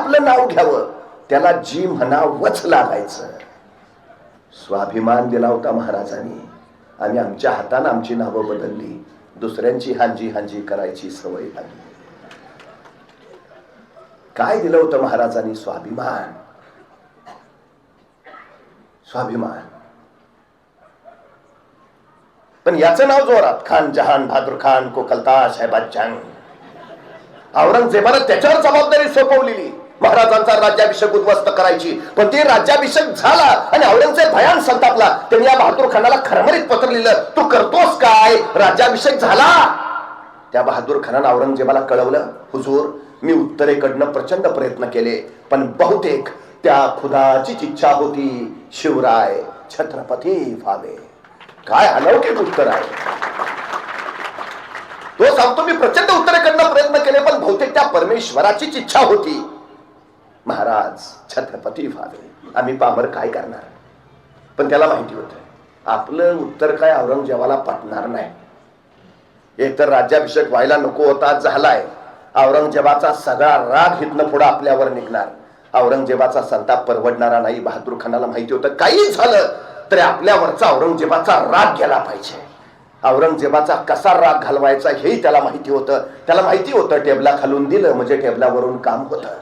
आपलं नाव घ्यावं, त्याला जी म्हणावंच लागायचं. स्वाभिमान दिला होता महाराजांनी. आम्ही आमच्या हाताने आमची नावं बदलली, दुसऱ्यांची हांजी हांजी करायची सवय लागली. काय दिलं होतं महाराजांनी? स्वाभिमान. स्वाभिमान. पण याचं नाव जोरात खान जहान बहादूर खान को कलताश है बच्चन. औरंगजेबाने त्याच्यावर जबाबदारी सोपवलेली, महाराजांचा राज्याभिषेक उद्ध्वस्त करायची. पण ते राज्याभिषेक झाला आणि औरंगजेब भयान संतापला. त्यांनी या बहादूर खानाला खरमरीत पत्र लिहिलं, तू करतोस काय? राज्याभिषेक झाला. त्या बहादूर खानानं औरंगजेबाला कळवलं, हुजूर मी उत्तरेकडनं प्रचंड प्रयत्न केले, पण बहुतेक त्या खुदाचीच इच्छा होती शिवराय छत्रपती व्हावे. काय अलौकिक उत्तर आहे. तो सांगतो मी प्रचंड उत्तरेकडनं प्रयत्न केले, पण बहुतेक त्या परमेश्वराचीच इच्छा होती महाराज छत्रपती व्हावे. आम्ही पामर काय करणार? पण त्याला माहिती होतं आपलं उत्तर काय औरंगजेबाला पटणार नाही. एकतर राज्याभिषेक व्हायला नको होता, झालाय. औरंगजेबाचा सगळा राग हितनं पुढे आपल्यावर निघणार. औरंगजेबाचा संताप परवडणारा नाही. बहादूर खानाला माहिती होतं काही झालं तरी आपल्यावरचा औरंगजेबाचा राग गेला पाहिजे. औरंगजेबाचा कसा राग घालवायचा हेही त्याला माहिती होतं. त्याला माहिती होतं टेबला खालून दिलं म्हणजे टेबलावरून काम होतं.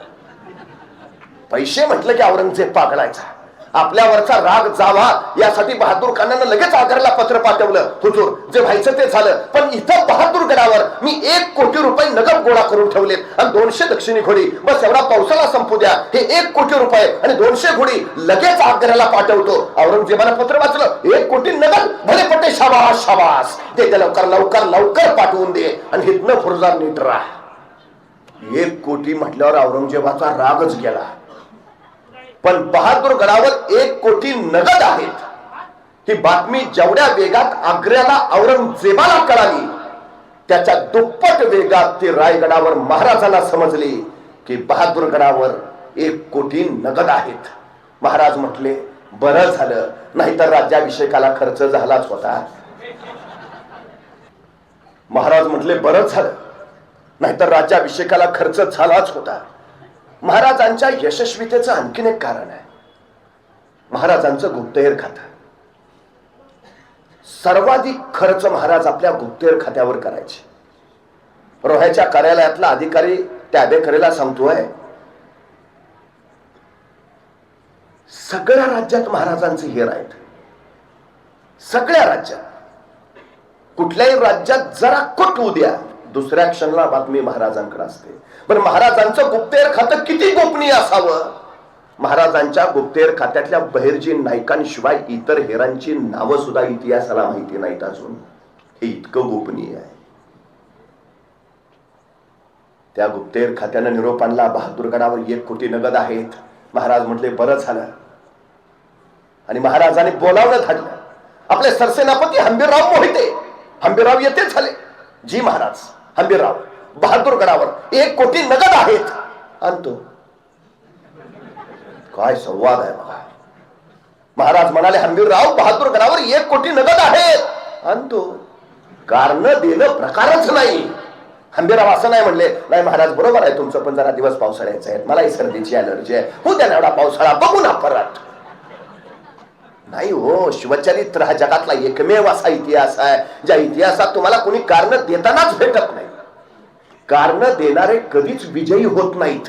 पैसे म्हटलं की औरंगजेब पागळायचा. आपल्यावरचा राग जावा यासाठी बहादूर खानानं लगेच आग्र्याला पत्र पाठवलं, हुजूर जे व्हायचं ते झालं, पण इथं बहादूरगडावर मी 1 कोटी रुपये नगद गोळा करून ठेवलेत आणि 200 दक्षिणी घोडी. बस एवढा पावसाला संपू द्या. हे 1 कोटी रुपये आणि 200 घोडी लगेच आग्र्याला पाठवतो. औरंगजेबानं पत्र वाचलं, 1 कोटी नगद. भले पट्टे शाबास शाबास, ते लवकर लवकर लवकर पाठवून दे आणि हितनं फुरजार नीट राहा. 1 कोटी म्हटल्यावर औरंगजेबाचा रागच गेला. पण बहादूरगडावर 1 कोटी नगद आहेत ही बातमी जेवढ्या वेगात आग्र्याला औरंगजेबाला कळाली, त्याच्या दुप्पट वेगात ती रायगडावर महाराजांना समजली की बहादूरगडावर 1 कोटी नगद आहेत. महाराज म्हटले बरं झालं, नाहीतर राज्याभिषेकाला खर्च झालाच होता. महाराज म्हटले बरं झालं, नाहीतर राज्याभिषेकाला खर्च झालाच होता. महाराजांच्या यशस्वीतेचं आणखीन एक कारण आहे, महाराजांचं गुप्तहेर खातं. सर्वाधिक खर्च महाराज आपल्या गुप्तहेर खात्यावर करायचे. रोह्याच्या कार्यालयातला अधिकारी टॅबेकरेला सांगतोय, सगळ्या राज्यात महाराजांचे हेर आहेत. सगळ्या राज्यात, कुठल्याही राज्यात जरा कुठ उद्या दुसऱ्या क्षणाला बातमी महाराजांकडे असते. पण महाराजांचं गुप्तहेर खातं किती गोपनीय असावं. महाराजांच्या गुप्तहेर खात्यातल्या बहिर्जी नायकांशिवाय इतर हेरांची नावं सुद्धा इतिहासाला माहिती नाहीत अजून. हे इतकं गोपनीय आहे. त्या गुप्तहेर खात्यानं निरोप आणला, बहादूरगडावर 1 कोटी नगद आहेत. महाराज म्हटले बरं झालं. आणि महाराजांनी बोलावलं धाडलं आपले सरसेनापती हंबीरराव मोहिते. हंबीरराव येते झाले. जी महाराज, हंबीरराव बहादूरगडावर 1 कोटी नगद आहेत. आणतो. काय संवाद आहे बघा. महाराज म्हणाले, हंबीरराव बहादूरगडावर 1 कोटी नगद आहेत. आणतो. कारण देणं प्रकारच नाही. हंबीरराव असं नाही म्हणले, नाही महाराज बरोबर आहे तुमचं, पण जरा दिवस पावसाळ्याचे आहेत, मलाही सर्दीची अलर्जी आहे, हो द्या एवढा पावसाळा, बघू ना परत. नाही हो, शिवचरित्र हा जगातला एकमेव असा इतिहास आहे ज्या इतिहासात तुम्हाला कोणी कारण देतानाच भेटत नाही. कारण देणारे कधीच विजयी होत नाहीत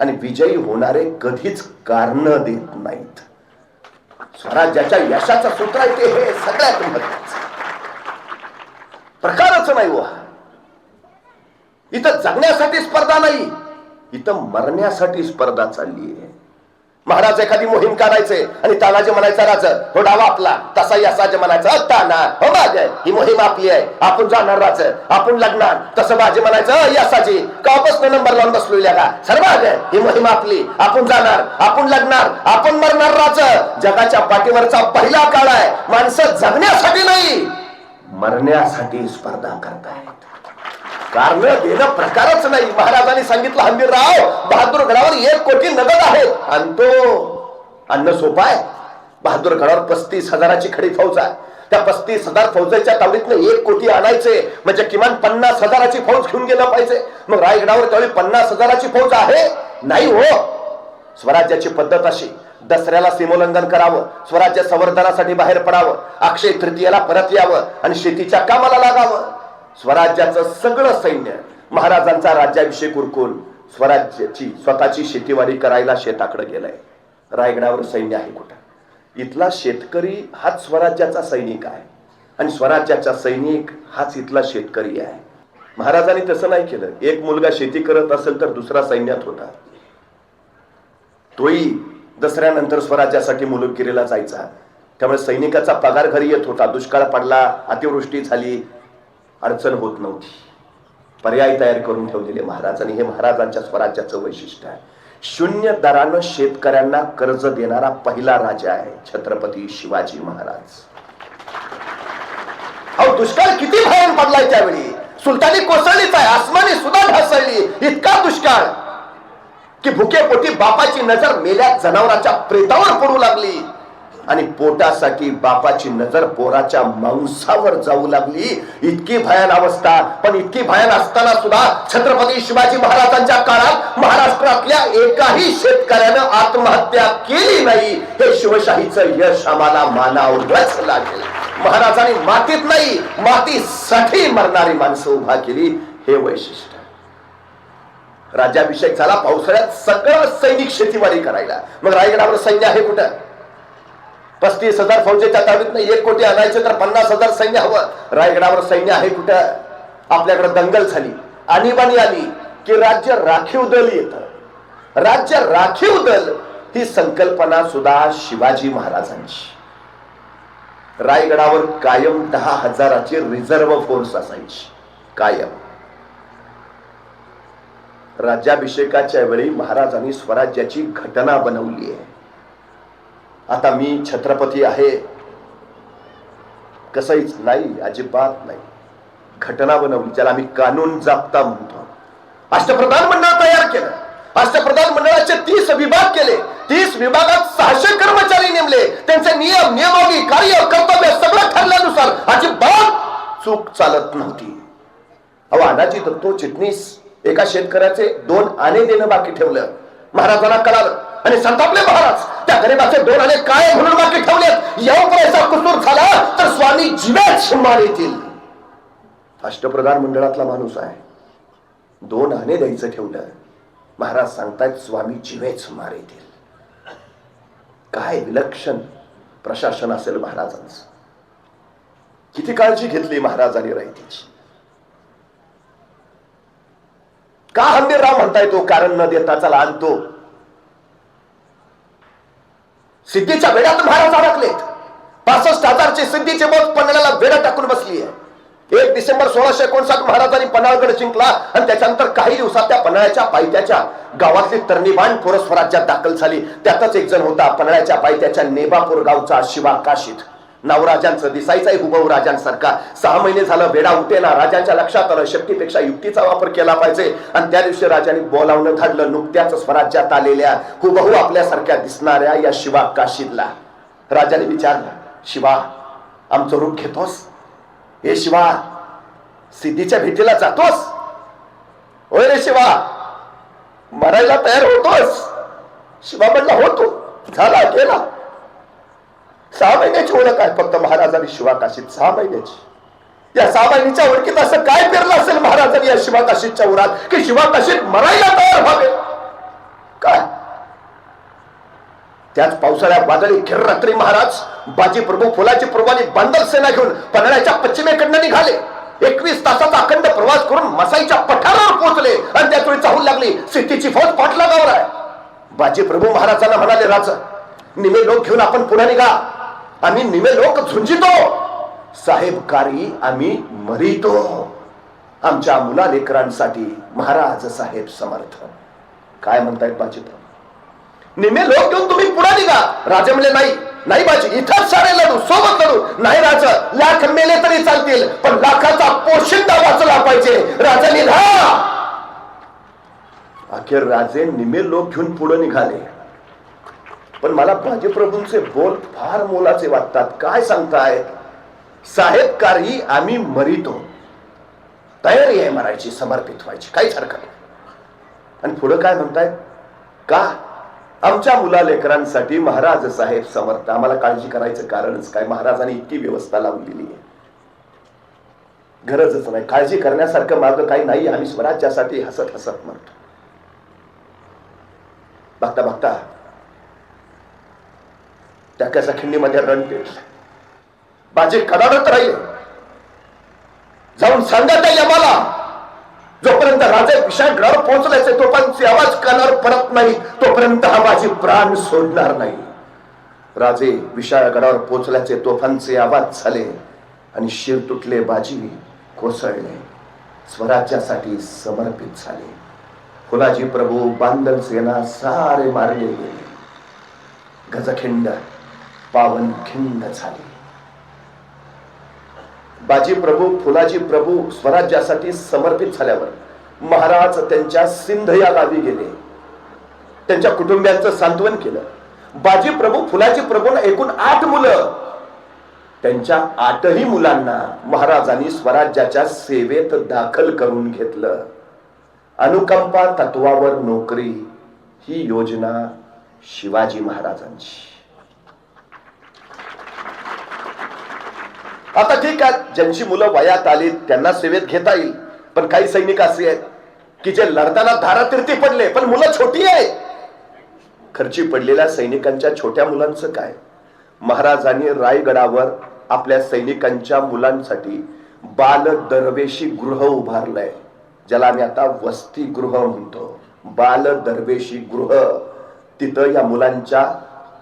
आणि विजयी होणारे कधीच कारण देत नाहीत. स्वराज्याच्या यशाचं सूत्र आहे ते हे सगळ्यात महत्त्वाचं. प्रकारच नाही हो. इथं जगण्यासाठी स्पर्धा नाही, इथं मरण्यासाठी स्पर्धा चालली आहे. महाराज एखादी मोहीम काढायचे आणि तानाजी म्हणायचा राज हो डावा आपला, तसा यसाज म्हणायचा ताना हो बाज ही मोहीम आपली आहे, आपण जाणार राज, आपण लग्नार. तसं बाजी म्हणायचं यसाजी कापासून नंबर लावून बसलेल्या का सर्वाज ही मोहीम आपली, आपण जाणार, आपण लग्नार, आपण मरणार राज. जगाच्या पाठीवरचा पहिला काळ आहे. माणसं जगण्यासाठी नाही मरण्यासाठी स्पर्धा करतायत. कारण देणं प्रकारच नाही. महाराजांनी सांगितलं, हंबीरराव बहादूरगडावर 1 कोटी नगद आहेत. आणतो. अन्न सोपं आहे. बहादूरगडावर 35,000ची खडी फौज आहे. त्या 35,000 फौजेच्या तावडीतनं 1 कोटी आणायचे म्हणजे किमान 50,000ची फौज घेऊन गेलं पाहिजे. मग रायगडावर त्यावेळी 50,000ची फौज आहे नाही हो. स्वराज्याची पद्धत अशी, दसऱ्याला सीमोल्लंघन करावं, स्वराज्य संवर्धनासाठी बाहेर पडावं, अक्षय तृतीयेला परत यावं आणि शेतीच्या कामाला लागावं. स्वराज्याचं सगळं सैन्य महाराजांचा राज्याभिषेक उरकून स्वराज्याची स्वतःची शेतीवाडी करायला शेताकडे गेलाय. रायगडावर सैन्य आहे कुठं? इथला शेतकरी हाच स्वराज्याचा सैनिक आहे आणि स्वराज्याचा सैनिक हाच इथला शेतकरी आहे. महाराजांनी तसं नाही केलं. एक मुलगा शेती करत असेल तर दुसरा सैन्यात होता. तोही दसऱ्यानंतर स्वराज्यासाठी मुलुकगिरीला जायचा. त्यामुळे सैनिकाचा पगार घरी येत होता. दुष्काळ पडला, अतिवृष्टी झाली, अडचण होत नव्हती. पर्याय तयार करून ठेवलेले महाराजांनी. हे महाराजांच्या स्वराज्याचं वैशिष्ट्य आहे. शून्य दरानं शेतकऱ्यांना कर्ज देणारा पहिला राजा आहे छत्रपती शिवाजी महाराज. अहो, दुष्काळ किती भयान पडलाय त्यावेळी. सुलतानी कोसळलीच आहे, आसमानी सुद्धा ढासळली. इतका दुष्काळ की भुकेपोटी बापाची नजर मेल्या जनावराच्या प्रेतावर पडू लागली आणि पोटासाठी बापाची नजर पोराच्या मांसावर जाऊ लागली. इतकी भयान अवस्था. पण इतकी भयान असताना सुद्धा छत्रपती शिवाजी महाराजांच्या काळात महाराष्ट्रातल्या एकाही शेतकऱ्यानं आत्महत्या केली नाही. हे शिवशाहीचं यश आम्हाला मानावंच लागेल. महाराजांनी मातीत नाही, मातीसाठी मरणारी माणसं उभा केली. हे वैशिष्ट्य. राज्याभिषेक झाला. पावसाळ्यात सगळं सैनिक शेतीवाडी करायला. मग रायगडावर सैन्य आहे कुठं? 35,000 फौजेच्या ताब्यात नाही 1 कोटी आणायचे तर 50,000 सैन्य हवं. रायगडावर सैन्य आहे कुठं? आपल्याकडे दंगल झाली, आणीबाणी आली की राज्य राखीव दल येतं. राज्य राखीव दल ही संकल्पना सुद्धा शिवाजी महाराजांची. रायगडावर कायम 10,000ची रिझर्व्ह फोर्स असायची कायम. राज्याभिषेकाच्या वेळी महाराजांनी स्वराज्याची घटना बनवली आहे. आता मी छत्रपती आहे कसंच नाही, अजिबात नाही. घटना बनवली ज्याला आम्ही कानून जाप्ता म्हणतो. अष्टप्रधान मंडळ तयार केलं. अष्टप्रधान मंडळाचे 30 विभाग केले. 30 विभागात 600 कर्मचारी नेमले. त्यांचे नियम, नियमावली, कार्य, कर्तव्य सगळं ठरल्यानुसार अजिबात चूक चालत नव्हती. अहो, अनाजी दत्तो चिटणीस एका शेतकऱ्याचे 2 आणे देणं बाकी ठेवलं. महाराजांना कळालं आणि संतापले महाराज. त्या गरीबाचे 2 आणे काय म्हणून बाकी ठेवलेत? याचा कसूर झाला तर स्वामी जीवेच मारेतील. अष्टप्रधान मंडळातला माणूस आहे. 2 आणे द्यायचं ठेवलं. महाराज सांगतायत स्वामी जीवेच मारेतील. काय विलक्षण प्रशासन असेल महाराजांचं. किती काळजी घेतली महाराजांनी रयतेची. का हंबीरराव म्हणताय तो कारण न देता चला आणतो. सिद्धीच्या वेड्यात महाराज अडकलेत. 65,000ची सिद्धीची बोट पन्हाळ्याला वेडा टाकून बसली आहे. 1 डिसेंबर 1659 महाराजांनी पन्हाळगड जिंकला आणि त्याच्यानंतर काही दिवसात त्या पन्हाळ्याच्या पायथ्याच्या गावातली तरणीबाण पोरं स्वराज्यात दाखल झाली. त्यातच एक जण होता पन्हाळ्याच्या पायथ्याच्या नेबापूर गावचा शिवा काशीद. नाव राजांचं, दिसायचाही हुबहू राजांसारखा. 6 महिने झालं वेडा उठेना. राजांच्या लक्षात आलं शक्तीपेक्षा युक्तीचा वापर केला पाहिजे आणि त्या दिवशी राजांनी बोलावणं धाडलं नुकत्याच स्वराज्यात आलेल्या हुबहू आपल्यासारख्या दिसणाऱ्या या शिवा काशीदला. राजाने विचारलं, शिवा आमचं रूप घेतोस? हे शिवा सिद्धीच्या भीतीला जातोस? होय रे शिवा, मरायला तयार होतोस? शिवा म्हणला होतो. झाला गेला. 6 महिन्याची ओळख आहे फक्त महाराजांनी शिवा काशीद. 6 महिन्याची. या 6 महिन्याच्या ओळखीत असं काय पेरलं असेल महाराजांनी या शिवा काशीदच्या उरात की शिवा काशीद मरायला तयार व्हावे? काय त्याच पावसाळ्यात वादळी खेर रात्री महाराज बाजी प्रभू फुलाची प्रभूंनी बांदर सेना घेऊन पन्हाळ्याच्या पश्चिमेकडनं निघाले. 21 तासाचा अखंड प्रवास करून मसाईच्या पठारावर पोहोचले आणि त्या वेळी चाहूल लागली सिद्धीची फौज पाठलागावर आहे. बाजी प्रभू महाराजांना म्हणाले, राजा निमे लोक घेऊन आपण पुढे निघा. आम्ही निमे लोक झुंजितो, साहेबकारी आम्ही मरितो. आमच्या मुलालेकरांसाठी महाराज साहेब समर्थ. काय म्हणतायत बाजी प्रभू? निमे लोक घेऊन तुम्ही पुढे निघा. राजे म्हणले, नाही नाही बाजी, इथंच सारे लढू, सोबत लढू. नाही राजा, लाख मेले तरी चालतील पण लाखाचा पोशिंदा वाचला पाहिजे. राजा निघा. अखेर राजे निमे लोक घेऊन पुढे निघाले. पण मला बाजीप्रभूंचे बोल फार मोलाचे वाटतात. काय सांगताय? साहेबकारी आम्ही मरितो. तयारी आहे मरायची, समर्पित व्हायची, काहीच हरकत नाही. आणि पुढे काय म्हणतायत? का आमच्या मुला लेकरांसाठी महाराज साहेब समर्थ. आम्हाला काळजी करायचं कारणच काय? महाराजांनी इतकी व्यवस्था लावून दिली आहे, गरजच नाही. काळजी करण्यासारखं मार्ग काही नाही. आम्ही स्वराज्यासाठी हसत हसत मरतो. बघता बघता त्याच्या खिंडीमध्ये रण पेटलं. बाजी कडाडत राहिले. जाऊन सांगत आहे आम्हाला, जोपर्यंत राजे विशाळगडावर पोहोचल्याचे तोपर्यंत आवाज कानावर परत नाही, तोपर्यंत हा बाजी प्राण सोडणार नाही. राजे विशाळगडावर पोहोचल्याचे तोफांचे आवाज झाले आणि शिर तुटले, बाजी कोसळले, स्वराज्यासाठी समर्पित झाले. फुलाजी प्रभू, बांधल सेना सारे मारले गेले. गजखिंड पावनखिंड झाली. बाजी प्रभू, फुलाजी प्रभू स्वराज्यासाठी समर्पित झाल्यावर महाराज त्यांच्या सिंध या गावी गेले. त्यांच्या कुटुंबियांचं सांत्वन केलं. बाजी प्रभू, फुलाजी प्रभूंना एकूण 8 मुलं. त्यांच्या 8ही मुलांना महाराजांनी स्वराज्याच्या सेवेत दाखल करून घेतलं. अनुकंपा तत्वावर नोकरी ही योजना शिवाजी महाराजांची. आता ठीक आहे, ज्यांची मुलं वयात आली त्यांना सेवेत घेता येईल. पण काही सैनिक असे आहेत की जे लढताना धारातीर्थी पडले, पण मुलं छोटी आहेत. खर्ची पडलेल्या सैनिकांच्या छोट्या मुलांचं काय? महाराजांनी रायगडावर आपल्या सैनिकांच्या मुलांसाठी बाल दरवेशी गृह उभारलंय, ज्याला आम्ही आता वसतिगृह म्हणतो. बाल दरवेशी गृह. तिथं या मुलांच्या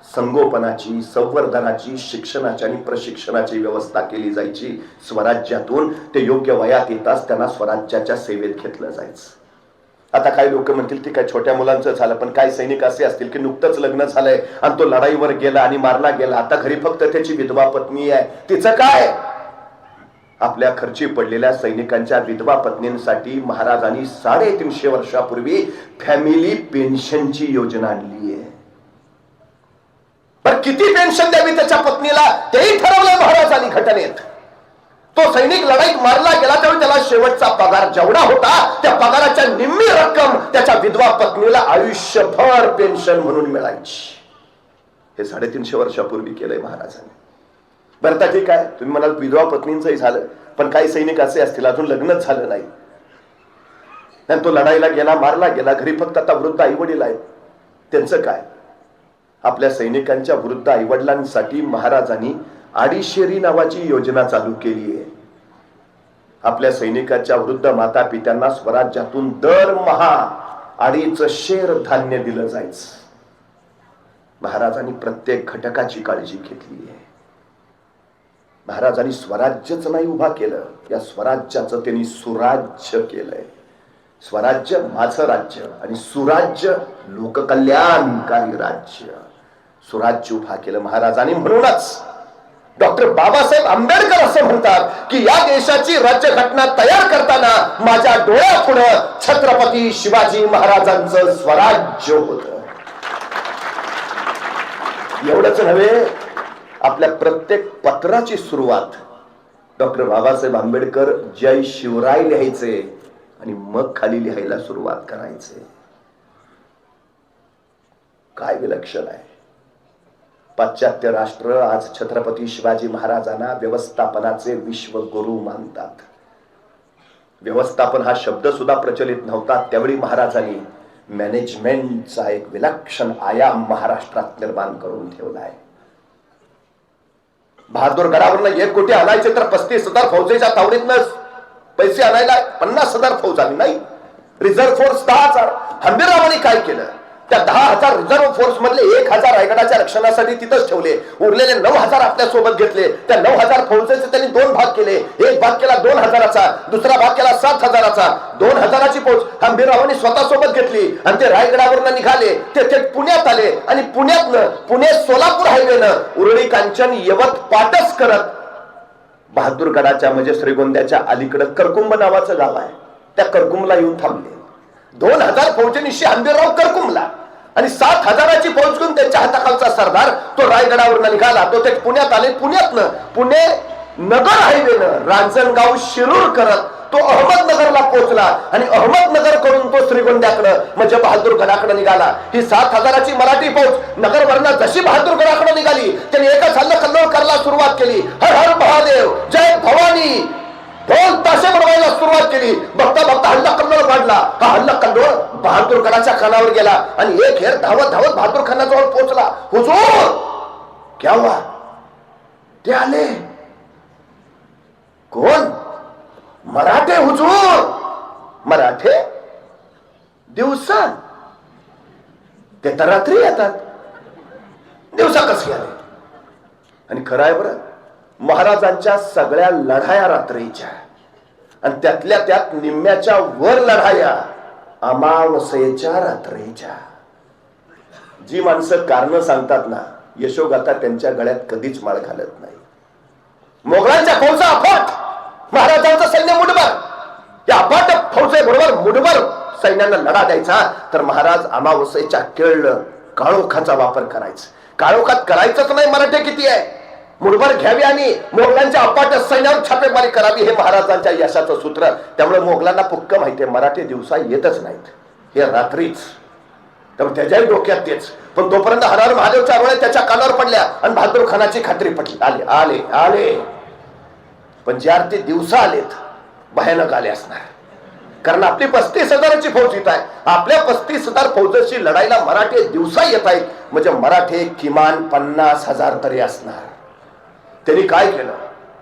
संगोपनाची, संवर्धनाची, शिक्षणाची आणि प्रशिक्षणाची व्यवस्था केली जायची. स्वराज्यातून ते योग्य वयात येताच त्यांना स्वराज्याच्या सेवेत घेतलं जायचं. आता काही लोक म्हणतील ठीक आहे, छोट्या मुलांचं झालं, पण काही सैनिक असे असतील की नुकतंच लग्न झालंय आणि तो लढाईवर गेला आणि मारला गेला. आता घरी फक्त त्याची विधवा पत्नी आहे, तिचं काय? आपल्या खर्ची पडलेल्या सैनिकांच्या विधवा पत्नींसाठी महाराजांनी 350 वर्षापूर्वी फॅमिली पेन्शनची योजना आणली आहे. पण किती पेन्शन द्यावी त्याच्या पत्नीला तेही ठरवलंय महाराजांनी घटनेत. तो सैनिक लढाईत मारला गेला त्यावेळी त्याला शेवटचा पगार जेवढा होता त्या पगाराच्या निम्मी रक्कम त्याच्या विधवा पत्नीला आयुष्यभर पेन्शन म्हणून मिळायची. हे 350 वर्षापूर्वी केलंय महाराजांनी. बरं तर ठीक आहे, तुम्ही म्हणाल विधवा पत्नींचंही झालं, पण काही सैनिक असे असतील अजून लग्नच झालं नाही, तो लढाईला गेला, मारला गेला, घरी फक्त आता वृद्ध आई वडील आहेत, त्यांचं काय? आपल्या सैनिकांच्या वृद्ध आई वडिलांसाठी महाराजांनी अडीशेरी नावाची योजना चालू केली आहे. आपल्या सैनिकाच्या वृद्ध माता पित्यांना स्वराज्यातून दरमहा 2.5 शेर धान्य दिलं जायचं. महाराजांनी प्रत्येक घटकाची काळजी घेतली आहे. महाराजांनी स्वराज्यच नाही उभा केलं, या स्वराज्याचं त्यांनी सुराज्य केलंय. स्वराज्य माझं राज्य आणि सुराज्य लोककल्याणकारी राज्य. सुराज्य उभा केलं महाराजांनी. म्हणूनच डॉक्टर बाबासाहेब आंबेडकर असं म्हणतात की या देशाची राज्यघटना तयार करताना माझ्या डोळ्यापुढं छत्रपती शिवाजी महाराजांचं स्वराज्य होतं. एवढंच नव्हे, आपल्या प्रत्येक पत्राची सुरुवात डॉक्टर बाबासाहेब आंबेडकर जय शिवराय लिहायचे आणि मग खाली लिहायला सुरुवात करायचे. काय विलक्षण आहे. पाश्चात्य राष्ट्र आज छत्रपती शिवाजी महाराजांना व्यवस्थापनाचे विश्वगुरु मानतात. व्यवस्थापन हा शब्द सुद्धा प्रचलित नव्हता त्यावेळी महाराजांनी मॅनेजमेंटचा एक विलक्षण आयाम महाराष्ट्रात निर्माण करून ठेवलाय. बहादूरगडावरनं 1 कोटी आणायचे तर 35,000 फौजेच्या तावडीतनं पैसे आणायला 50,000 फौज आली नाही. Reserve force 10,000. हंबीररावांनी काय केलं? त्या 10,000 रिझर्व्ह फोर्स मधले 1,000 रायगडाच्या रक्षणासाठी तिथंच ठेवले. उरलेले 9,000 आपल्या सोबत घेतले. त्या 9,000 फौजेचे त्यांनी 2 भाग केले. एक भाग केला 2,000चा, दुसरा भाग केला 7,000चा. 2,000ची फौज हंबीररावांनी स्वतः सोबत घेतली आणि ते रायगडावरनं निघाले. ते पुण्यात आले आणि पुण्यातनं पुणे सोलापूर हायवेनं उरळी कांचन यवत पाटस करत बहादूरगडाच्या म्हणजे श्रीगोंद्याच्या अलीकडे करकुंब नावाचं गाव आहे, त्या करकुंबला येऊन थांबले. 2,000 फौजेनिशी हंबीरराव करकुंबला आणि 7,000ची फौज घेऊन त्यांच्या हाताखालचा सरदार तो रायगडावर निघाला. तो ते पुण्यात आले. पुण्यातनं पुणे नगर हायवेनं रांजणगाव शिरूर करत तो अहमदनगरला पोहोचला आणि अहमदनगर कडून तो श्रीगोंद्याकडे म्हणजे बहादूरगडाकडे निघाला. ही 7,000ची मराठी फौज नगरवरनं जशी बहादूरगडाकडे निघाली त्यांनी एकच हल्ला कल्लोळ करायला सुरुवात केली. हर हर महादेव, जय भवानी, ढोल ताशे बनवायला सुरुवात केली. बघता बघता हल्ला कल्लोळ वाढला. हा हल्ला कल्लोळ बहादूरगडाच्या कानावर गेला आणि एक हेर धावत धावत बहादूर खानाजवळ पोहोचला. हुजूर, क्या हुआ? ते आले. कोण? मराठे हुजूर. मराठे दिवसा? ते तर रात्री येतात, दिवसा कसे आले? आणि खरं आहे बरं, महाराजांच्या सगळ्या लढाया रात्रीच्या आणि त्यातल्या त्यात निम्म्याच्या वर लढाया अमावस्येच्या रात्रीच्या. जी माणसं कारण सांगतात ना, यशोगाथा त्यांच्या गळ्यात कधीच माळ घालत नाही. मोगलांच्या फौजा अफाट, महाराजांचं सैन्य मुठभर. या अफाट फौजेबरोबर मुठभर सैन्याला लढा द्यायचा तर महाराज अमावस्येच्या केळलं काळोखाचा वापर करायचा. काळोखात करायचंच नाही. मराठे किती आहे, मुठभर घ्यावी आणि मोगलांच्या अफाट सैन्यावर छापेमारी करावी, हे महाराजांच्या यशाचं सूत्र. त्यामुळे मोगलांना पुक्क माहितीये मराठे दिवसा येतच नाहीत, हे रात्रीच. त्यामुळे त्याच्याही डोक्यात तेच. पण तोपर्यंत हर हर महादेवच्या रोळ्या त्याच्या कानावर पडल्या आणि बहादूर खानाची खात्री पटली. आले आले आले. पण ज्या ते दिवसा आलेत भयानक आले असणार, कारण आपली 35,000ची फौज येत आहे. आपल्या 35,000 फौजेशी लढायला मराठे दिवसा येत आहेत म्हणजे मराठे किमान 50,000 तरी असणार. त्यांनी काय केलं,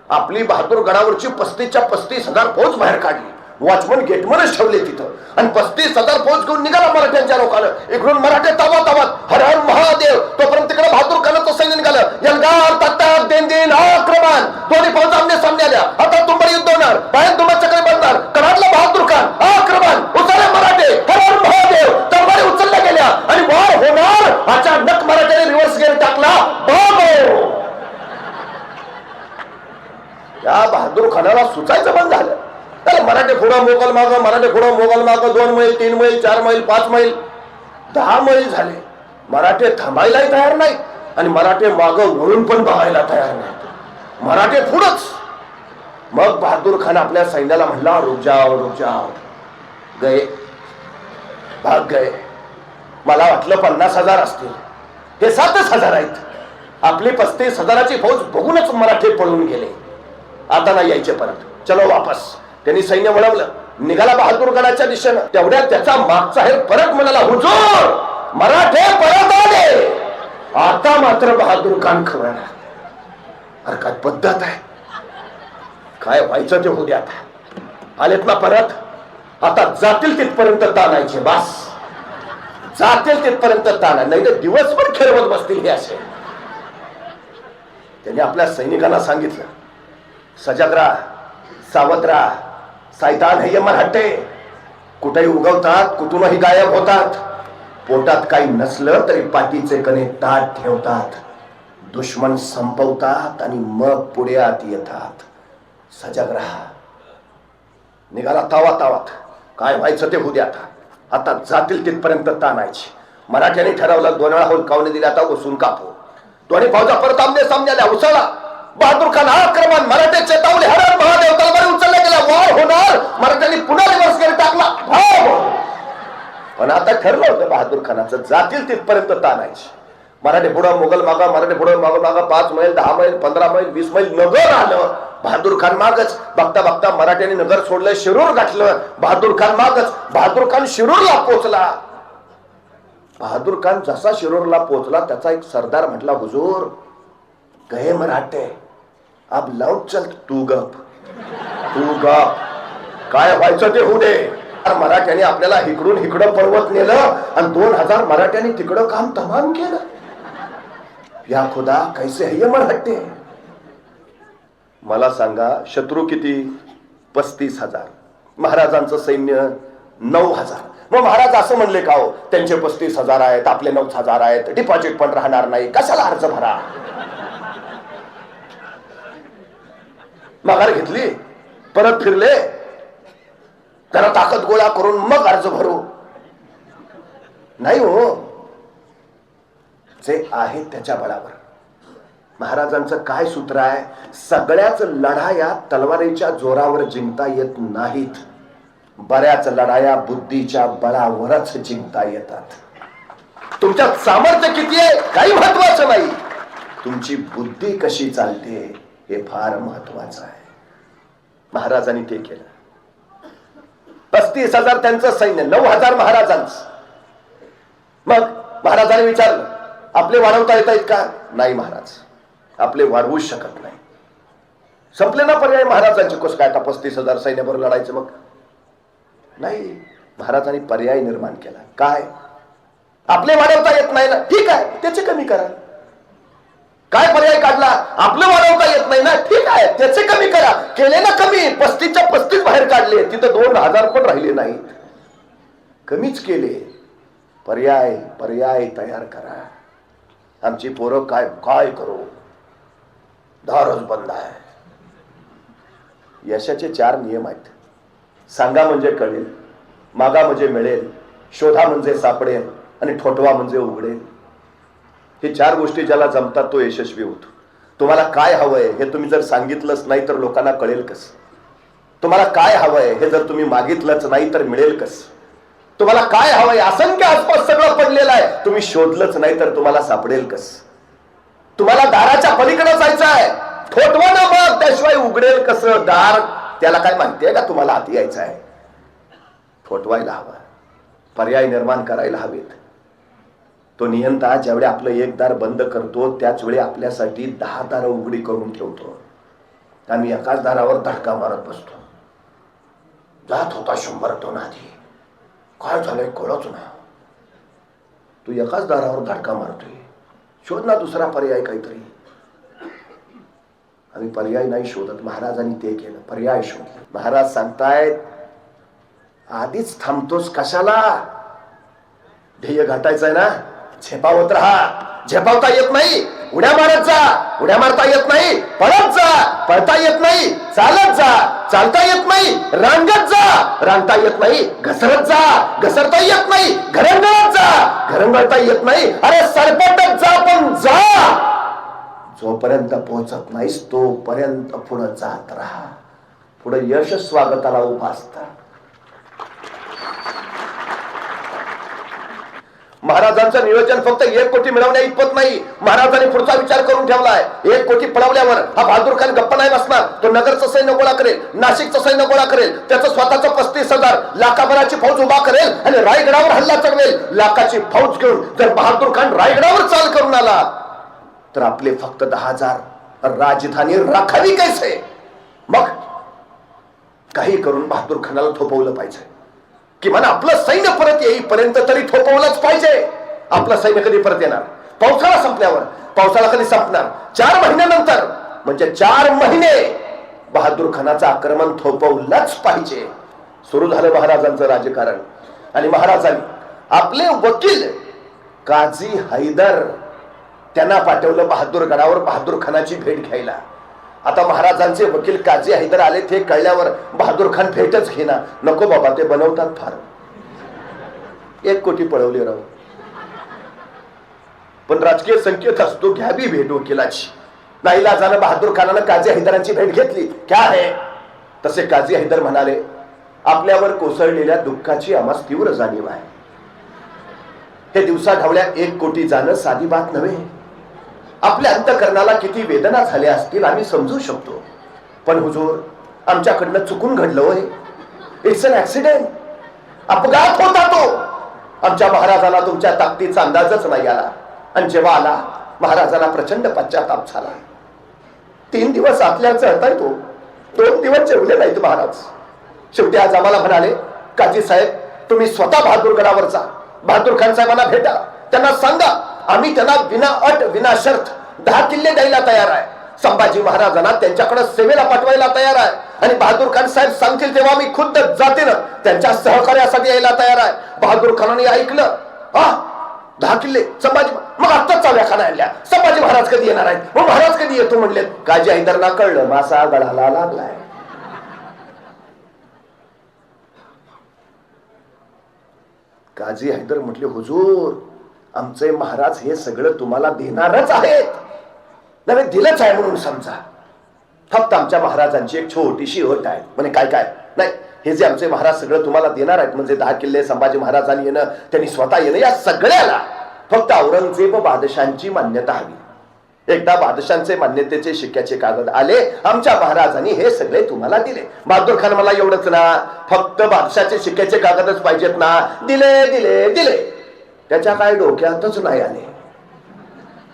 आपली बहादूर गडावरची 35च्या 35,000 फौज बाहेर काढली. वॉचमन गेटमनच ठेवले तिथं आणि 35,000 फौज घेऊन निघाला मराठ्यांच्या लोकांना. इकडून मराठे तावात हर हर महादेव. तोपर्यंत तिकडे बहादूर खानाचं सैन्य निघालं. यलगार तत्ताक दिन दिन आक्रमण. दोन्ही फौज आमने सामने आल्या. आता तुंबर युद्ध होणार, बाहेर तुंबरचक्र बनणार. कराडला बहादूर खान आक्रमण. उचलले मराठे, हर हर महादेव. तलवारी उचलल्या गेल्या आणि वार होणार. अचानक मराठ्याने रिव्हर्स गेअर टाकला. बाबो, या बहादूर खानाला सुचायचं बंद झालं. त्याला मराठे पुढं मोगल मागं, मराठे पुढं मोगल मागं. 2 मैल 3 मैल 4 मैल 5 मैल 10 मैल झाले. मराठे थांबायलाही तयार नाही आणि मराठे मागं वळून पण बघायला तयार नाही. मराठे पुढंच. मग बहादूर खान आपल्या सैन्याला म्हणला, रुक जाओ रुक जाओ. गए, भाग गए. मला वाटलं 50,000 असतील, हे 7,000 आहेत. आपली 35,000ची फौज बघूनच मराठे पळून गेले. आता नाही यायचे परत, चलो वापस. त्यांनी सैन्य वळवलं, निघाला बहादूरगडाच्या दिशेनं. तेवढ्यात त्याचा मागचा हेर परत म्हणाला, हुजूर, मराठे परत आले. आता मात्र बहादूर खान खवळला. अरे काय पद्धत आहे, काय व्हायचं ते होऊ द्या. आता आलेत ना परत, आता जातील तिथपर्यंत ताणायचे. बास, जातील तिथपर्यंत ताणा, नाही तर दिवसभर खेळवत बसतील हे असे. त्यांनी आपल्या सैनिकांना सांगितलं, सजग राहा, सावध राहा. सैतान हे मराठे कुठेही उगवतात, कुठूनही गायब होतात. पोटात काही नसलं तरी पाठीचे कणे ताट ठेवतात. दुश्मन संपवतात आणि मग पुढे आत येतात. सजग राहा. निघाला तावात, काय व्हायचं ते होऊ द्या. आता जातील तिथपर्यंत ताणायची. मराठ्यांनी ठरवलं, 2 वेळा हुलकावणी दिली, आता उसून कापू. दोन्ही फौजा परत आमने सामने आल्या. उसळला बहादूर खान आक्रमण. मराठे चेतावले, हर हर महादेव. तलवारी उचलल्या गेल्या, वार होणार. मराठ्यांनी पुन्हा रिव्हर्स गेअर टाकला. पण आता ठरलं होतं बहादूर खानाचं, जातील तिथपर्यंत ताणायची. मराठे पुढं मोगल मागा, मराठे पुढं मागं मागा. 5 मैल 10 मैल 15 मैल 20 मैल नगर आलं. बहादूर खान मागच. बघता बघता मराठ्यांनी नगर सोडलं, शिरूर गाठलं. बहादूर खान मागच. बहादूर खान शिरूरला पोहोचला. बहादूर खान जसा शिरूरला पोहोचला, त्याचा एक सरदार म्हटला, हुजूर, गए मराठे, अब लौट चल. तू गप, तू गप. काय व्हायचं ते होऊ दे. मराठ्याने आपल्याला इकडून इकडं पळवत नेलं आणि 2,000 मराठ्यांनी तिकडं काम तमाम केलं. या खुदा, कैसे है ये मराठे. मला सांगा, शत्रू किती? 35,000. महाराजांचं सैन्य 9,000. मग महाराज असं म्हणले का हो, त्यांचे 35,000 आहेत, आपले 9,000 आहेत, डिपॉझिट पण राहणार नाही, कशाला अर्ज भरा. माघार घेतली, परत फिरले, जरा ताकद गोळा करून मग अर्ज भरू. नाही हो, जे आहे त्याच्या बळावर. महाराजांचं काय सूत्र आहे? सगळ्याच लढाया तलवारीच्या जोरावर जिंकता येत नाहीत, बऱ्याच लढाया बुद्धीच्या बळावरच जिंकता येतात. तुमच्यात सामर्थ्य किती आहे काही महत्वाचं नाही, तुमची बुद्धी कशी चालते हे फार महत्वाचं आहे. महाराजांनी ते केलं. 35,000 त्यांचं सैन्य, 9,000 महाराजांचं. मग महाराजांनी विचारलं, आपले वाढवता येत आहेत का? नाही महाराज, आपले वाढवूच शकत नाही. संपले ना पर्याय महाराजांचे. कसं काय आता 35,000 सैन्याबरोबर लढायचं? मग नाही, महाराजांनी पर्याय निर्माण केला. काय? आपले वाढवता येत नाही ना, ठीक आहे, त्याचे कमी करा. काय पर्याय काढला? आपलं वाढवता येत नाही ना, ठीक आहे, त्याचे कमी करा. केले ना कमी, 35च्या 35 बाहेर काढले, तिथं 2,000 पण राहिले नाहीत, कमीच केले. पर्याय पर्याय तयार करा. आमची पोरं काय काय करू, दारच बंद आहे. यशाचे 4 नियम आहेत. सांगा म्हणजे कळेल, मागा म्हणजे मिळेल, शोधा म्हणजे सापडेल, आणि ठोठवा म्हणजे उघडेल. हे 4 गोष्टी ज्याला जमतात तो यशस्वी होतो. तुम्हाला काय हवंय हे तुम्ही जर सांगितलंच नाही तर लोकांना कळेल कसं? तुम्हाला काय हवंय हे जर तुम्ही मागितलंच नाही तर मिळेल कसं? तुम्हाला काय हवंय असंख्य आसपास सगळं पडलेलं आहे, तुम्ही शोधलंच नाही तर तुम्हाला सापडेल कसं? तुम्हाला दाराच्या पलीकडे जायचं आहे, ठोठवा ना मग, त्याशिवाय उघडेल कसं दार? त्याला काय माहितीये का तुम्हाला आत यायचं आहे? ठोठवायला हवं, पर्याय निर्माण करायला हवेत. तो नियंता ज्यावेळी आपलं एक दार बंद करतो त्याच वेळी आपल्यासाठी 10 दारं उघडी करून ठेवतो. आम्ही एकाच दारावर धडका मारत बसतो. जात होता 100 टन आधी, काय झालंय कळच ना. तू एकाच दारावर धडका मारतोय, शोध ना दुसरा पर्याय काहीतरी. आम्ही पर्याय नाही शोधत, महाराजांनी ते केलं, पर्याय शोधले. महाराज सांगतायत, आधीच थांबतोस कशाला? ध्येय गाठायचंय ना, झेपावत राहा. झेपावता येत नाही, उड्या मारत जा. उड्या मारता येत नाही, पळत जा. पळता येत नाही, चालत जा. चालता येत नाही, रांगत जा. रांगता येत नाही, घसरत जा. घसरता येत नाही, घरंगळत जा. घरंगळता येत नाही, अरे सरपटत जा, पण जा. जोपर्यंत पोहोचत नाहीस तोपर्यंत पुढे जात राहा. पुढे यश स्वागताला उभा असतं. महाराजांचं नियोजन फक्त 1 कोटी मिळवण्या इतपत नाही. महाराजांनी पुढचा विचार करून ठेवलाय. 1 कोटी पळवल्यावर हा बहादूर खान गप्पा नाही बसणार. तो नगरचं सैन्य गोळा करेल, नाशिकचं सैन्य गोळा करेल, त्याचं स्वतःचं 35,000 लाखाभराची फौज उभा करेल आणि रायगडावर हल्ला चढवेल. लाखाची फौज घेऊन जर बहादूर खान रायगडावर चाल करून आला तर आपले फक्त 10,000 राजधानी राखावी कैसे? मग काही करून बहादूर खानाला थोपवलं पाहिजे. किमान आपलं सैन्य परत येईपर्यंत तरी थोपवलंच पाहिजे. आपलं सैन्य कधी परत येणार? पावसाळा संपल्यावर. पावसाळा कधी संपणार? 4 महिन्यानंतर. म्हणजे 4 महिने बहादूर खानाचं आक्रमण थोपवलंच पाहिजे. सुरू झालं महाराजांचं राजकारण. आणि महाराजांनी आपले वकील काझी हैदर त्यांना पाठवलं बहादूरगडावर बहादूर खानाची भेट घ्यायला. आता महाराजांचे वकील काझी हैदर आले, ते कळल्यावर बहादूर खान भेटच घेना. नको बाबा, ते बनवतात फार. 1 कोटी पळवले राव. पण राजकीय संकेत असतो, घ्यावी भेट वकिलाची. नाईलाजानं बहादूर खानानं काझी हैदरांची भेट घेतली. क्या है? तसे काझी हैदर म्हणाले, आपल्यावर कोसळलेल्या दुःखाची आम्हास तीव्र जाणीव आहे. हे दिवसा ढवळ्या 1 कोटी जाणं साधी बात नव्हे. आपल्या अंतःकरणाला किती वेदना झाल्या असतील आम्ही समजू शकतो. पण हुजूर, आमच्याकडनं चुकून घडलं होय. It's an accident. अपघात होता तो. आमच्या महाराजाला तुमच्या ताकदीचा अंदाजच नाही आला. आणि जेव्हा आला, महाराजाला प्रचंड पश्चाताप झाला. 3 दिवस आतल्या चढताय तो. 2 दिवस जेवले नाहीत महाराज. शेवटी आज आम्हाला म्हणाले, काझी साहेब, तुम्ही स्वतः बहादूरगडावर जा. बहादूर खान साहेबांना भेटा. त्यांना सांगा आम्ही त्यांना विना अट विना शर्त 10 किल्ले द्यायला तयार आहे. संभाजी महाराजांना त्यांच्याकडे सेवेला पाठवायला तयार आहे. आणि बहादूर खान साहेब सांगतील तेव्हा मी खुद्द जातीनं त्यांच्या सहकार्यासाठी यायला तयार आहे. बहादूर खानाने ऐकलं, 10 किल्ले संभाजी, मग आत्ताच चाव्या खाना आणल्या. संभाजी महाराज कधी येणार आहेत? मग महाराज कधी येतो म्हणले. काझी हैदरना कळलं, मासा गळाला लागलाय. काझी हैदर म्हटले, हुजूर, आमचे महाराज हे सगळं तुम्हाला देणारच आहेत. नव्हे, दिलंच आहे म्हणून समजा. फक्त आमच्या महाराजांची एक छोटीशी अट आहे. म्हणे काय काय? नाही, हे जे आमचे महाराज सगळं तुम्हाला देणार आहेत, म्हणजे 10 किल्ले, संभाजी महाराजांनी येणं, त्यांनी स्वतः येणं, या सगळ्याला फक्त औरंगजेब बादशांची मान्यता हवी. एकदा बादशांचे मान्यतेचे शिक्क्याचे कागद आले, आमच्या महाराजांनी हे सगळे तुम्हाला दिले. बहादूर खान मला एवढंच ना, फक्त बादशाचे शिक्क्याचे कागदच पाहिजेत ना, दिले दिले दिले. त्याच्या काय डोक्यातच नाही आले.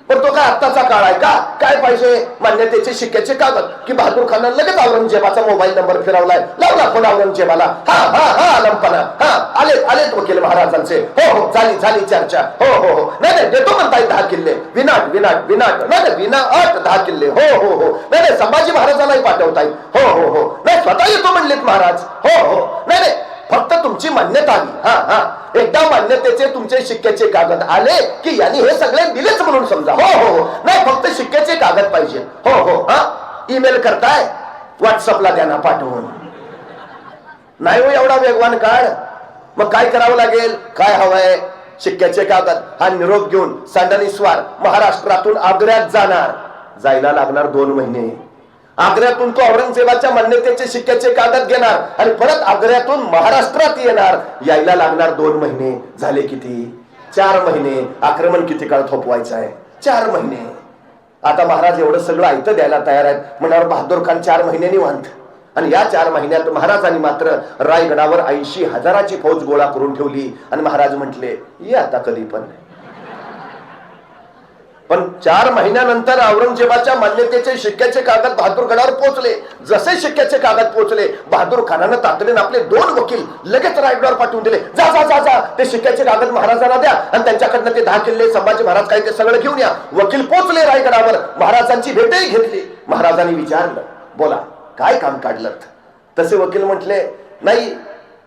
पण तो काय आत्ताचा काळ आहे का? काय पाहिजे? मान्यतेचे शिक्क्याचे कागद. की बहादूर खानानं लगेच औरंगजेबाचा मोबाईल नंबर फिरवलाय, लावला फोन औरंगजेबाला. हा हा हा आलमपणा, हा आलेत आलेत वकील महाराजांचे. हो हो, झाली झाली चर्चा. हो हो हो, नाही नाही, देतो म्हणताय 10 किल्ले, विनाट विनाट विनाट, नाही विनाट 10 किल्ले. हो हो हो, नाही नाही, संभाजी महाराजांनाही पाठवताय. हो हो हो, नाही स्वतः येतो म्हणलेत महाराज. हो हो, नाही नाही, फक्त तुमची मान्यता आली. हा हा, एकदा मान्यतेचे तुमचे शिक्क्याचे कागद आले की यांनी हे सगळे दिलेच म्हणून समजा. हो हो हो, नाही फक्त शिक्क्याचे कागद पाहिजे. हो हो, हा ईमेल करताय, व्हॉट्सअपला द्या ना पाठवून. नाही हो एवढा वेगवान काळ. मग काय करावं लागेल? काय हवंय? शिक्क्याचे कागद. हा निरोप घेऊन सांडणीस्वार महाराष्ट्रातून आग्र्यात जाणार. जायला लागणार 2 महिने. आग्र्यातून तो औरंगजेबाच्या मान्यतेचे शिक्क्याचे कागद घेणार आणि परत आग्र्यातून महाराष्ट्रात येणार. यायला लागणार 2 महिने. झाले किती? 4 महिने. आक्रमण किती काळ थोपवायचं आहे? 4 महिने. आता महाराज एवढं सगळं ऐकतं द्यायला तयार आहेत म्हणावर बहादूर खान 4 महिने निवांत. आणि या 4 महिन्यात महाराजांनी मात्र रायगडावर 80,000ची फौज गोळा करून ठेवली. आणि महाराज म्हटले, ये आता कधी पण. पण 4 महिन्यानंतर औरंगजेबाच्या मान्यतेचे शिक्क्याचे कागद बहादूरगडावर पोहोचले. जसे शिक्क्याचे कागद पोहोचले, बहादूर खानानं तातडीने आपले 2 वकील लगेच रायगडावर पाठवून दिले. जा जा जा जा, ते शिक्क्याचे कागद महाराजांना द्या आणि त्यांच्याकडनं ते 10 किल्ले, संभाजी महाराज काय ते सगळं घेऊन या. वकील पोहोचले रायगडावर. महाराजांची भेटही घेतली. महाराजांनी विचारलं, बोला काय काम काढलं? तसे वकील म्हटले, नाही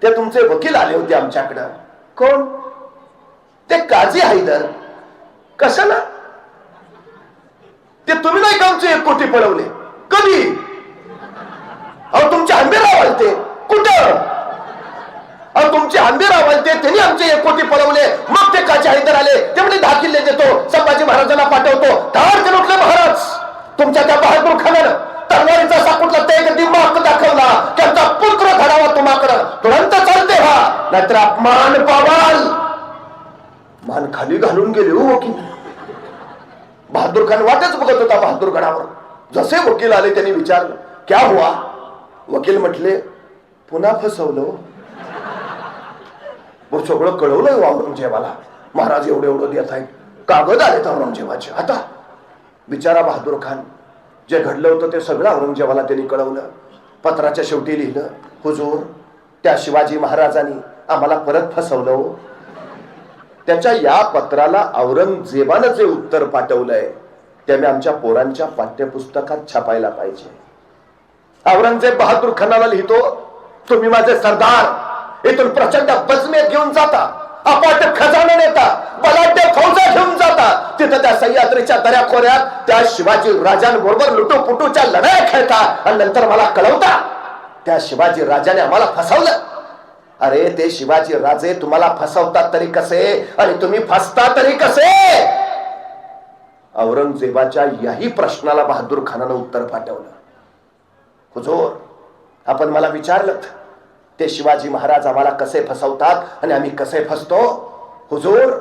ते तुमचे वकील आले होते आमच्याकडं. कोण? ते काझी हैदर. कशाला? ते तुम्ही नाही का आमचे 1 कोटी पळवले? कधी? अहो तुमचे आंबेराव आलते. कुठं? अहो तुमचे आंबेराव आलते, त्यांनी आमचे 1 कोटी पळवले. मग ते काझी हैदर आले, ते म्हणजे 10 किल्ले देतो, संभाजी महाराजांना पाठवतो. धाड उठले महाराज. तुमच्या त्या बहादूर खानानं तलवारीचा साकुटला ते एक दिमाग दाखवला. त्यांचा पुत्र घडावा तुम्हाकडं. तुरंत चालते हा, नाहीतर अपमान पावाल. मान खाली घालून गेले हो वकील. बहादूर खान वाटच बघत होता बहादूरगडावर. जसे वकील आले त्यांनी विचारलं, क्या हुआ? वकील म्हटले, पुन्हा फसवलं. सगळं कळवलं औरंगजेबाला. महाराज एवढं एवढं देत आहेत, कागद आलेत औरंगजेबाचे. आता बिचारा बहादूर खान, जे घडलं होतं ते सगळं औरंगजेबाला त्यांनी कळवलं. पत्राच्या शेवटी लिहिलं, हुजूर त्या शिवाजी महाराजांनी आम्हाला परत फसवलं. त्याच्या या पत्राला औरंगजेबानं जे उत्तर पाठवलंय ते मी आमच्या पोरांच्या पाठ्यपुस्तकात छापायला पाहिजे. औरंगजेब बहादूर खानाला लिहितो, तुम्ही माझे सरदार इथून प्रचंड बजमेत घेऊन जाता, अपाट खजाना नेता, बलाढ्य फौजा घेऊन जाता. तिथं त्या सह्याद्रीच्या दऱ्याखोऱ्यात त्या शिवाजी राजांबरोबर लुटूपुटूच्या लढाया खेळता आणि नंतर मला कळवता त्या शिवाजी राजाने आम्हाला फसवलं. अरे ते शिवाजी राजे तुम्हाला फसवतात तरी कसे आणि तुम्ही फसता तरी कसे? औरंगजेबाच्या याही प्रश्नाला बहादूर खानानं उत्तर पाठवलं. हुजूर आपण मला विचारलं ते शिवाजी महाराज आम्हाला कसे फसवतात आणि आम्ही कसे फसतो. हुजूर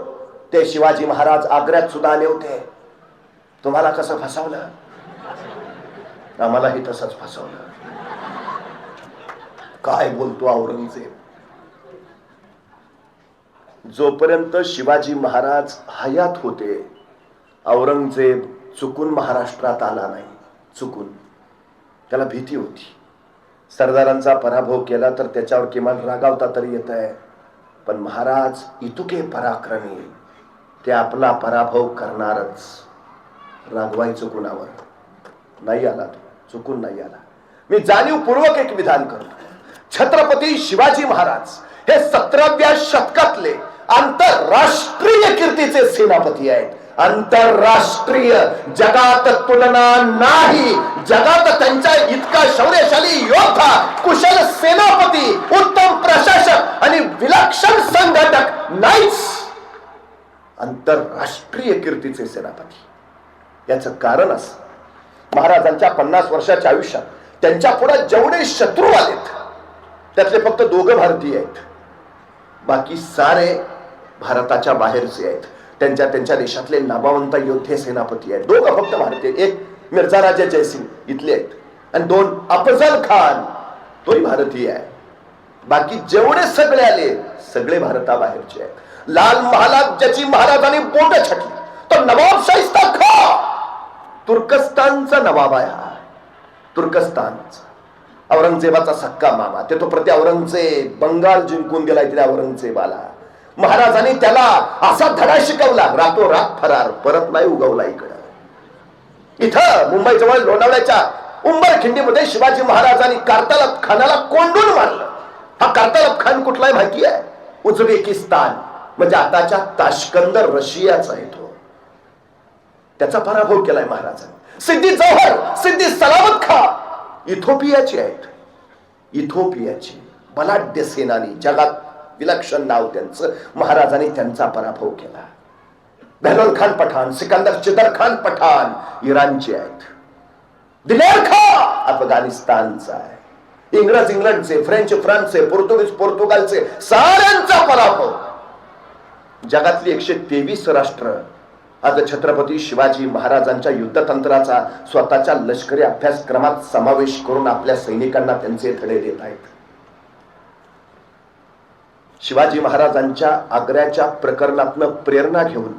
ते शिवाजी महाराज आग्र्यात सुद्धा आले होते. तुम्हाला कसं फसवलं? आम्हालाही तसंच फसवलं. काय बोलतो औरंगजेब? जोपर्यंत शिवाजी महाराज हयात होते औरंगजेब चुकून महाराष्ट्रात आला नाही. चुकून. त्याला भीती होती. सरदारांचा पराभव केला तर त्याच्यावर किमान रागावता तरी येत आहे, पण महाराज इतुके पराक्रमी, ते आपला पराभव करणारच. रागवायचं कुणावर? नाही आला तो, चुकून नाही आला. मी जाणीवपूर्वक एक विधान करतो. छत्रपती शिवाजी महाराज हे 17व्या शतकातले आंतरराष्ट्रीय कीर्तीचे सेनापती आहेत. आंतरराष्ट्रीय, जगात तुलना नाही. जगात त्यांच्या इतका शौर्यशाली योद्धा, कुशल सेनापती, उत्तम प्रशासक आणि विलक्षण संघटक नाहीच. आंतरराष्ट्रीय कीर्तीचे सेनापती. याचं कारण असं, महाराजांच्या 50 वर्षाच्या आयुष्यात त्यांच्या पुढे जेवढे शत्रू आलेत त्यातले फक्त 2 भारतीय आहेत, बाकी सारे भारताच्या बाहेरचे आहेत. त्यांच्या देशातले नामवंत योद्धे सेनापती आहेत. 2 फक्त भारतीय, एक मिर्झा राजा जयसिंग इथले आहेत आणि 2 अफजल खान, तोही भारतीय आहे. बाकी जेवढे सगळे आले सगळे भारताबाहेरचे आहेत. लाल महालात ज्याची महाराजांनी बोट छाटली तो नवाब शाहिस्ता खान, तुर्कस्तानचा नवाब आहे हा. तुर्कस्तानचा औरंगजेबाचा सक्का मामा, ते तो प्रति औरंगजेब बंगाल जिंकून गेलाय त्या औरंगजेबाला. महाराजांनी त्याला असा धडा शिकवला, रातोरात फरार, परत नाही उगवला इकडं. इथं मुंबई जवळ लोणावळ्याच्या उंबरखिंडीमध्ये शिवाजी महाराजांनी कार्तालब खानाला कोंडून मारलं. हा कार्तालब खान कुठलाय माहिती आहे? उझबेकिस्तान, म्हणजे आताच्या ताश्कंद रशियाचा आहे तो. त्याचा पराभव केलाय महाराजांनी. सिद्दी जौहर, सिद्दी सलामत खान इथोपियाची आहेत. इथोपियाची बलाढ्य सेनानी, जगात विलक्षण नाव त्यांचं. महाराजांनी त्यांचा पराभव केला. बहलोल खान पठाण, सिकंदर चिदर खान पठाण इराणचे आहेत. दिलेर खान अफगाणिस्तानचा आहे. इंग्रज इंग्लंडचे, फ्रेंच फ्रान्सचे, पोर्तुगीज पोर्तुगालचे, साऱ्यांचा पराभव. जगातली 123 राष्ट्र आज छत्रपती शिवाजी महाराजांच्या युद्धतंत्राचा स्वतःच्या लष्करी अभ्यासक्रमात समावेश करून आपल्या सैनिकांना त्यांचे धडे देत आहेत. शिवाजी महाराजांच्या आग्र्याच्या प्रकरणातनं प्रेरणा घेऊन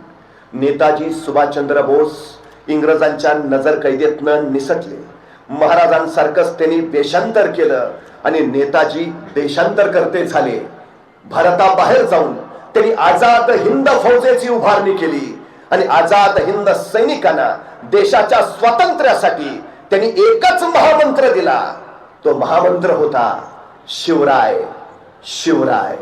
नेताजी सुभाषचंद्र बोस इंग्रजांच्या नजर कैदेतनं निसटले. महाराजांसारखंच त्यांनी देशांतर केलं आणि नेताजी देशांतरकर्ते झाले. भारताबाहेर जाऊन त्यांनी आझाद हिंद फौजेची उभारणी केली आणि आझाद हिंद सैनिकांना देशाच्या स्वातंत्र्यासाठी त्यांनी एकच महामंत्र दिला. तो महामंत्र होता शिवराय शिवराय.